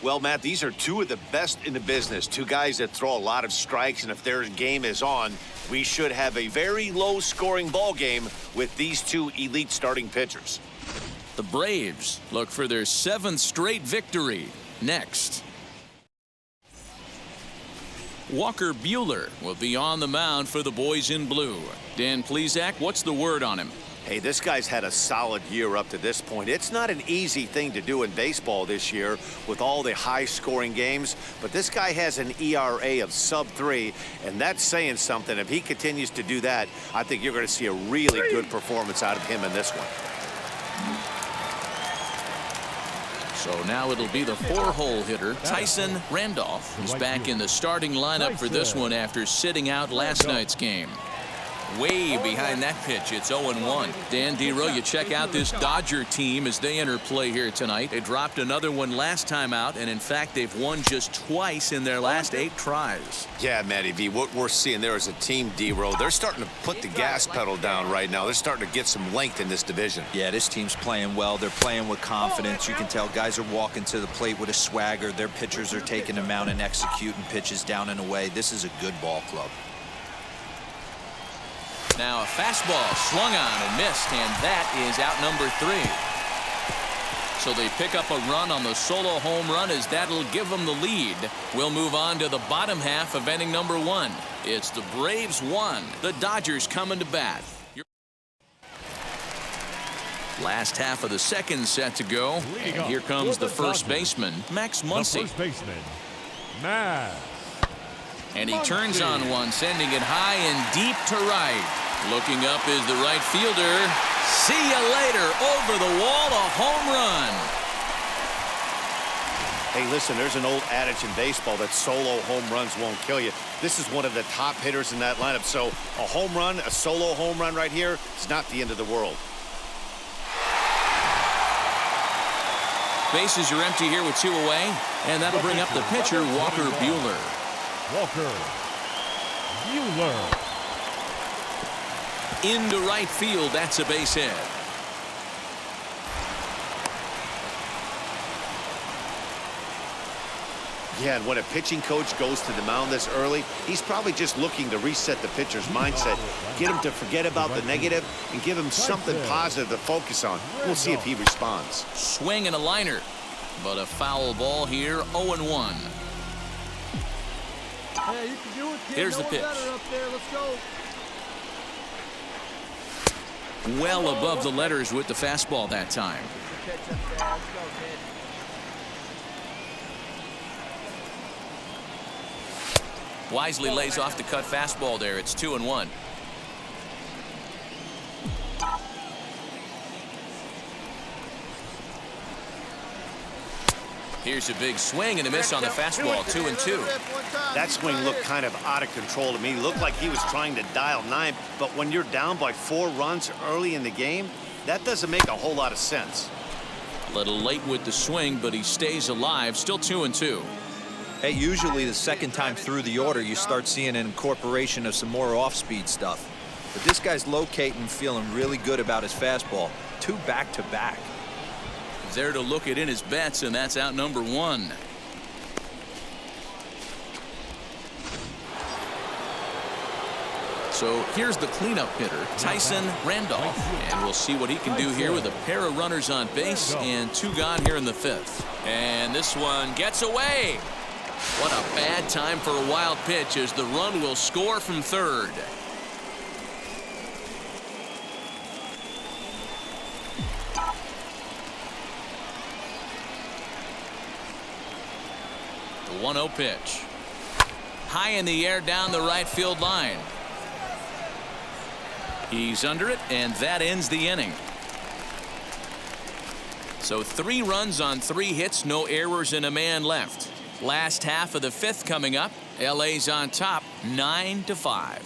Speaker 3: Well, Matt, these are two of the best in the business. Two guys that throw a lot of strikes, and if their game is on, we should have a very low-scoring ball game with these two elite starting pitchers.
Speaker 1: The Braves look for their 7th straight victory next. Walker Buehler will be on the mound for the boys in blue. Dan Plesac, what's the word on him?
Speaker 3: Hey, this guy's had a solid year up to this point. It's not an easy thing to do in baseball this year with all the high-scoring games, but this guy has an ERA of sub-3, and that's saying something. If he continues to do that, I think you're going to see a really good performance out of him in this one.
Speaker 1: So now it'll be the 4-hole hitter, Tyson Randolph. He's back in the starting lineup for this one after sitting out last night's game. Way behind that pitch. It's 0-1. Dan Dero, you check out this Dodger team as they enter play here tonight. They dropped another one last time out, and in fact, they've won just twice in their last 8 tries.
Speaker 6: Yeah, Matty V, what we're seeing there is a team, Dero. They're starting to put the gas pedal down right now. They're starting to get some length in this division.
Speaker 7: Yeah, this team's playing well. They're playing with confidence. You can tell guys are walking to the plate with a swagger. Their pitchers are taking them out and executing pitches down and away. This is a good ball club.
Speaker 1: Now a fastball swung on and missed, and that is out number 3. So they pick up a run on the solo home run, as that'll give them the lead. We'll move on to the bottom half of inning number 1. It's the Braves 1, the Dodgers coming to bat. Last half of the second set to go, and here comes the first baseman, Max Muncy.
Speaker 2: The first baseman, Max.
Speaker 1: And he turns on one, sending it high and deep to right. Looking up is the right fielder. See you later. Over the wall, a home run.
Speaker 3: Hey, listen, there's an old adage in baseball that solo home runs won't kill you. This is one of the top hitters in that lineup. So a home run, a solo home run right here is not the end of the world.
Speaker 1: Bases are empty here with 2 away, and that'll bring up the pitcher, Walker Buehler.
Speaker 2: Walker Buehler.
Speaker 1: Into right field, that's a base hit.
Speaker 3: Yeah, and when a pitching coach goes to the mound this early, he's probably just looking to reset the pitcher's mindset, get him to forget about the negative, and give him something positive to focus on. We'll see if he responds.
Speaker 1: Swing and a liner, but a foul ball here, 0-1.
Speaker 5: Hey, you can do it, kid.
Speaker 1: Here's the pitch.
Speaker 5: Up there. Let's go.
Speaker 1: Well above the letters with the fastball that time.
Speaker 4: Pitch up there. Let's go, kid.
Speaker 1: Wisely lays off the cut fastball there. It's 2-1. Here's a big swing and a miss on the fastball. 2-2.
Speaker 3: That swing looked kind of out of control to me. Looked like he was trying to dial 9, but when you're down by 4 runs early in the game, that doesn't make a whole lot of sense.
Speaker 1: A little late with the swing, but he stays alive. Still 2-2.
Speaker 7: Hey, usually the second time through the order, you start seeing an incorporation of some more off-speed stuff. But this guy's locating, feeling really good about his fastball. 2 back-to-back.
Speaker 1: There to look it in his bets, and that's out number 1. So here's the cleanup hitter, Tyson Randolph. And we'll see what he can do here with a pair of runners on base and 2 gone here in the 5th. And this one gets away. What a bad time for a wild pitch as the run will score from third. The 1-0 pitch. High in the air down the right field line. He's under it, and that ends the inning. So 3 runs on 3 hits, no errors, and a man left. Last half of the 5th coming up. LA's on top, 9-5.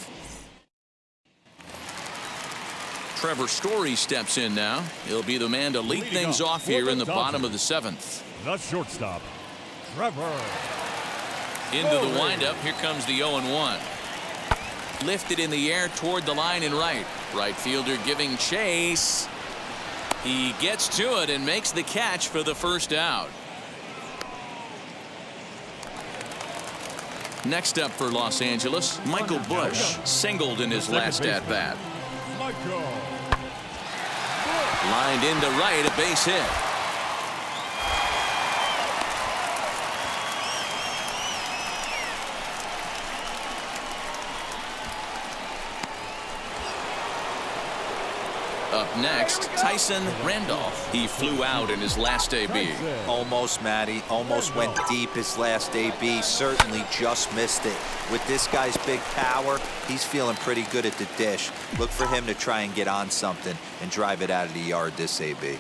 Speaker 1: Trevor Story steps in now. He'll be the man to lead things off here in the bottom of the 7th.
Speaker 2: The shortstop, Trevor.
Speaker 1: Into the windup. Here comes the 0-1. Lifted in the air toward the line and right. Right fielder giving chase. He gets to it and makes the catch for the first out. Next up for Los Angeles, Michael Busch singled in his last at-bat. Lined into right, a base hit. Up next, Tyson Randolph. He flew out in his last AB.
Speaker 7: Almost, Matty. Almost went deep his last AB. Certainly just missed it. With this guy's big power, he's feeling pretty good at the dish. Look for him to try and get on something and drive it out of the yard this AB.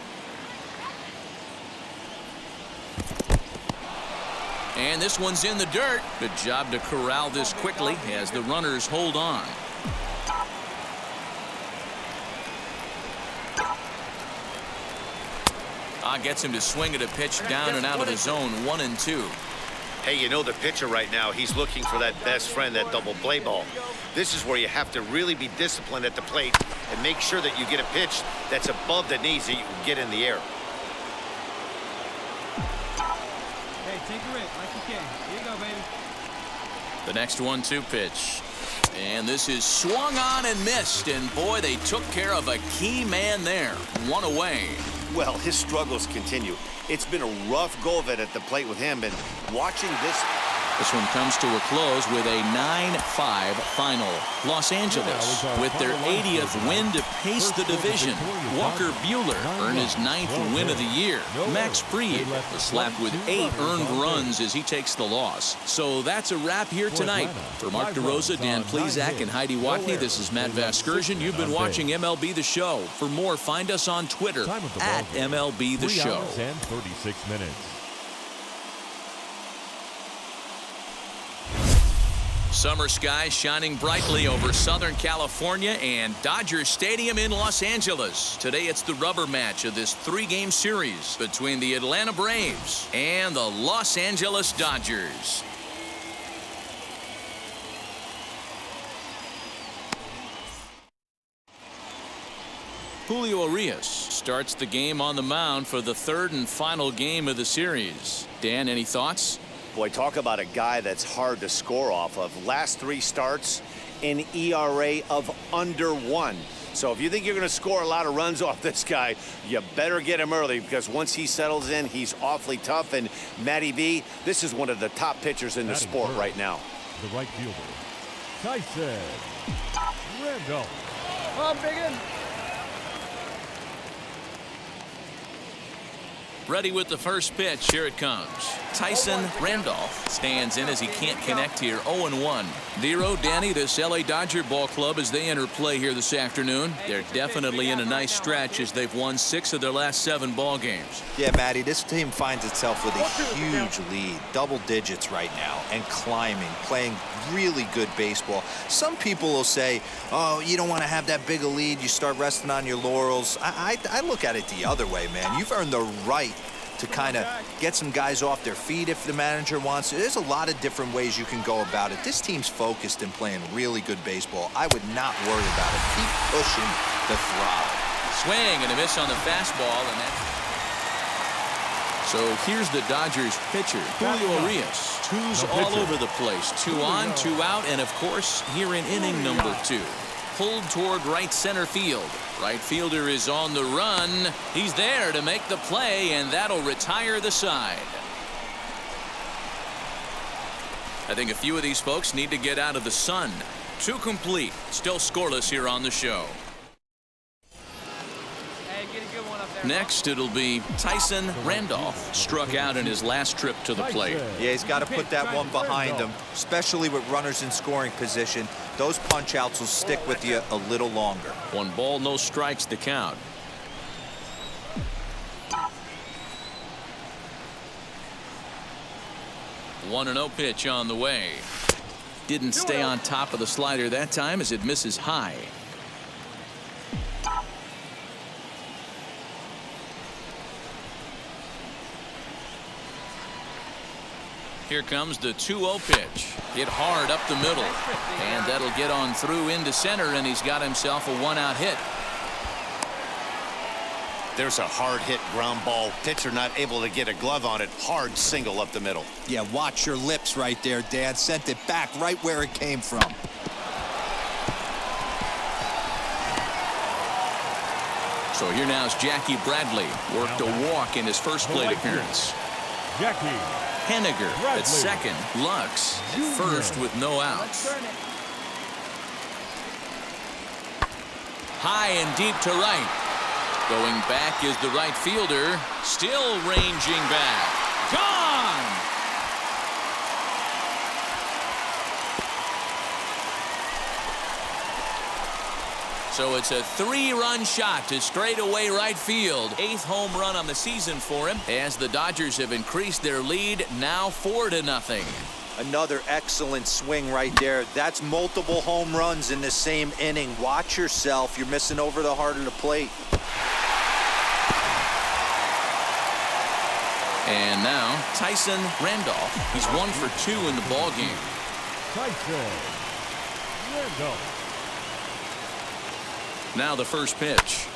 Speaker 1: And this one's in the dirt. Good job to corral this quickly as the runners hold on. Gets him to swing at a pitch down and out of the zone. 1-2.
Speaker 3: Hey, you know the pitcher right now, he's looking for that best friend, that double play ball. This is where you have to really be disciplined at the plate and make sure that you get a pitch that's above the knees that you can get in the air.
Speaker 5: Hey, tinker it like you can. Here you go, baby.
Speaker 1: The next 1-2 pitch. And this is swung on and missed. And boy, they took care of a key man there. 1 away.
Speaker 3: Well, his struggles continue. It's been a rough go of it at the plate with him, and watching this.
Speaker 1: This one comes to a close with a 9-5 final. Los Angeles with their 80th win to pace the division. Walker Buehler earned his 9th win of the year. Max Fried was slapped with 8 earned runs as he takes the loss. So that's a wrap here tonight. For Mark DeRosa, Dan Plesac, and Heidi Watney, this is Matt Vasgersian. You've been watching MLB The Show. For more, find us on Twitter at MLB The Show.
Speaker 2: 3 hours and 36 minutes.
Speaker 1: Summer skies shining brightly over Southern California and Dodger Stadium in Los Angeles. Today it's the rubber match of this 3-game series between the Atlanta Braves and the Los Angeles Dodgers. Julio Urias starts the game on the mound for the 3rd and final game of the series. Dan, any thoughts?
Speaker 3: Boy, talk about a guy that's hard to score off of. Last 3 starts, an ERA of under 1. So if you think you're going to score a lot of runs off this guy, you better get him early, because once he settles in, he's awfully tough. And Matty B, this is one of the top pitchers in the sport right now.
Speaker 2: The right fielder, Tyson Randolph.
Speaker 5: Oh, Biggin.
Speaker 1: Ready with the first pitch. Here it comes. Tyson Randolph stands in as he can't connect here. 0-1. Dero, Danny, this LA Dodger ball club as they enter play here this afternoon. They're definitely in a nice stretch as they've won 6 of their last 7 ball games.
Speaker 7: Yeah, Matty, this team finds itself with a huge lead, double digits right now, and climbing, playing really good baseball. Some people will say, oh, you don't want to have that big a lead, you start resting on your laurels. I look at it the other way, man. You've earned the right to kind of get some guys off their feet if the manager wants to. There's a lot of different ways you can go about it. This team's focused and playing really good baseball. I would not worry about it. Keep pushing the throttle.
Speaker 1: Swing and a miss on the fastball, and that's... So here's the Dodgers pitcher, Julio Urias. 2s all over the place. 2 on, 2 out, and of course, here in inning number 2. Pulled toward right center field. Right fielder is on the run. He's there to make the play, and that'll retire the side. I think a few of these folks need to get out of the sun. 2 complete. Still scoreless here on the show. Next, it'll be Tyson Randolph. Struck out in his last trip to the plate.
Speaker 7: Yeah, he's got to put that one behind him, especially with runners in scoring position. Those punch-outs will stick with you a little longer.
Speaker 1: 1 ball, no strikes to count. One 1-0 pitch on the way. Didn't stay on top of the slider that time as it misses high. Here comes the 2-0 pitch. Hit hard up the middle. And that'll get on through into center, and he's got himself a 1-out hit.
Speaker 3: There's a hard hit ground ball. Pitcher not able to get a glove on it. Hard single up the middle.
Speaker 7: Yeah, watch your lips right there, Dan. Sent it back right where it came from.
Speaker 1: So here now is Jackie Bradley. Worked a walk in his first plate appearance.
Speaker 2: Jackie
Speaker 1: Henniger
Speaker 2: Bradley.
Speaker 1: at second. Lux at first with no outs. High and deep to right. Going back is the right fielder. Still ranging back. Gone! So it's a 3-run shot to straightaway right field. 8th home run on the season for him as the Dodgers have increased their lead now 4-0.
Speaker 7: Another excellent swing right there. That's multiple home runs in the same inning. Watch yourself. You're missing over the heart of the plate.
Speaker 1: And now Tyson Randolph. He's 1 for 2 in the ball game.
Speaker 2: Tyson Randolph.
Speaker 1: Now the first pitch.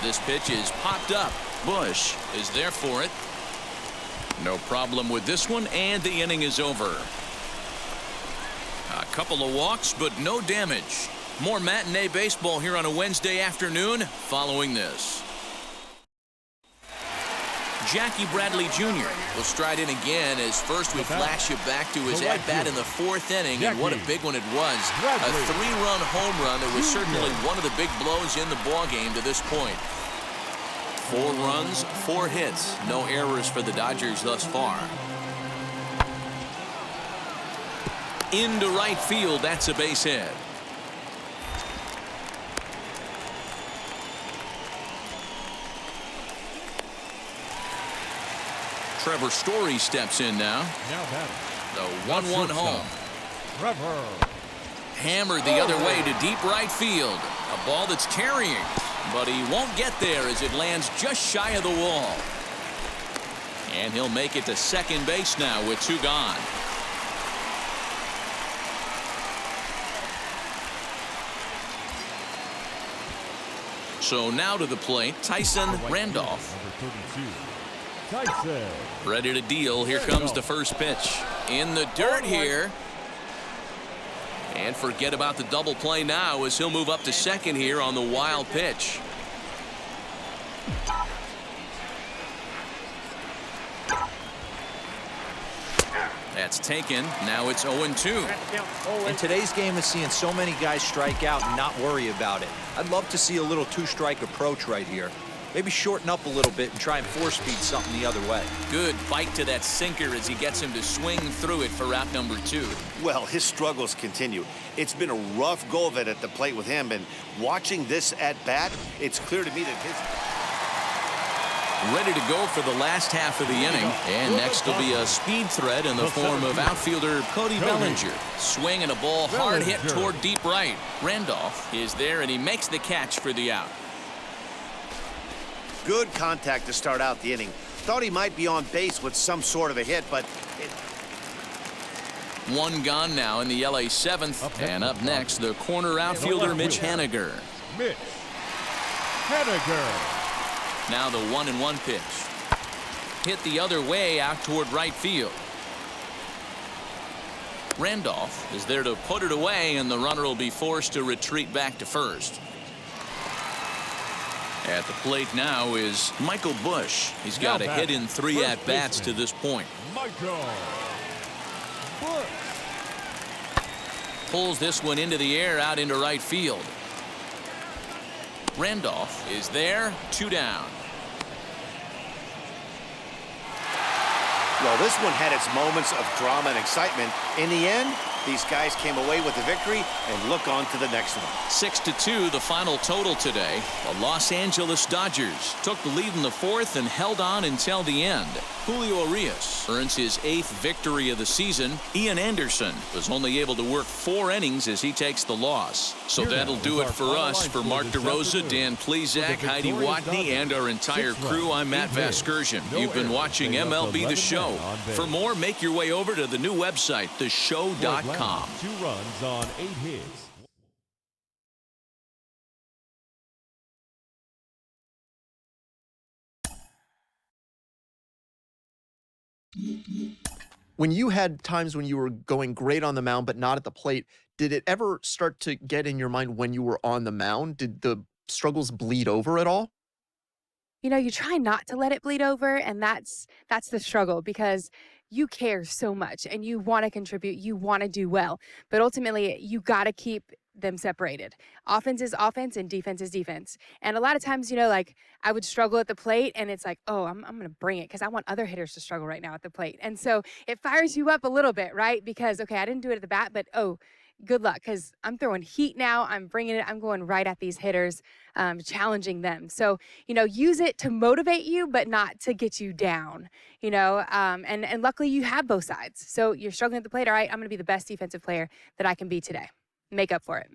Speaker 1: This pitch is popped up. Bush is there for it. No problem with this one, and the inning is over. A couple of walks, but no damage. More matinee baseball here on a Wednesday afternoon following this. Jackie Bradley Jr. will stride in again as first we flash you back to his at-bat in the 4th inning, and what a big one it was. A 3-run home run that was certainly one of the big blows in the ballgame to this point. 4 runs, 4 hits, no errors for the Dodgers thus far. Into right field, that's a base hit. Trevor Story steps in now. The 1-1 home.
Speaker 2: Trevor.
Speaker 1: Hammered the other way to deep right field. A ball that's carrying, but he won't get there as it lands just shy of the wall. And he'll make it to second base now with 2 gone. So now to the plate, Tyson Randolph.
Speaker 2: Number 32, Tyson.
Speaker 1: Ready to deal. Here comes the first pitch. In the dirt here. And forget about the double play now as he'll move up to second here on the wild pitch. That's taken. Now it's 0-2.
Speaker 7: In today's game is seeing so many guys strike out and not worry about it. I'd love to see a little 2-strike approach right here. Maybe shorten up a little bit and try and force feed something the other way.
Speaker 1: Good bite to that sinker as he gets him to swing through it for route number 2.
Speaker 3: Well, his struggles continue. It's been a rough go of it at the plate with him, and watching this at bat, it's clear to me that his...
Speaker 1: Ready to go for the last half of the inning. And next will be a speed threat in the form of outfielder Cody Bellinger. Swing and a ball hard hit toward deep right. Randolph is there, and he makes the catch for the out.
Speaker 3: Good contact to start out the inning. Thought he might be on base with some sort of a hit, but...
Speaker 1: 1 gone now in the LA 7th. And up next, the corner outfielder Mitch Haniger.
Speaker 2: Mitch Haniger.
Speaker 1: Now the 1-1 pitch. Hit the other way out toward right field. Randolph is there to put it away, and the runner will be forced to retreat back to first. At the plate now is Michael Busch. He's got a hit in 3 at-bats to this point.
Speaker 2: Michael Busch.
Speaker 1: Pulls this one into the air out into right field. Randolph is there, 2 down.
Speaker 3: Well, this one had its moments of drama and excitement. In the end, these guys came away with the victory and look on to the next one.
Speaker 1: 6-2, the final total today. The Los Angeles Dodgers took the lead in the 4th and held on until the end. Julio Urias earns his 8th victory of the season. Ian Anderson was only able to work 4 innings as he takes the loss. So that'll do it for us. For Mark DeRosa, Dan Plezak, Heidi Watney, and our entire crew, I'm Matt Vasgersian. You've been watching MLB The Show. For more, make your way over to the new website, theshow.com.
Speaker 2: 2 runs on 8 hits.
Speaker 10: When you had times when you were going great on the mound but not at the plate, did it ever start to get in your mind when you were on the mound? Did the struggles bleed over at all?
Speaker 12: You know, you try not to let it bleed over, and that's the struggle, because you care so much and you want to contribute, you want to do well, but ultimately you got to keep them separated. Offense is offense and defense is defense. And a lot of times, you know, like I would struggle at the plate and it's like, oh, I'm going to bring it because I want other hitters to struggle right now at the plate. And so it fires you up a little bit, right? Because, okay, I didn't do it at the bat, but oh, good luck, because I'm throwing heat now. I'm bringing it. I'm going right at these hitters, challenging them. So, you know, use it to motivate you, but not to get you down, you know, and luckily you have both sides. So you're struggling at the plate. All right, I'm going to be the best defensive player that I can be today. Make up for it.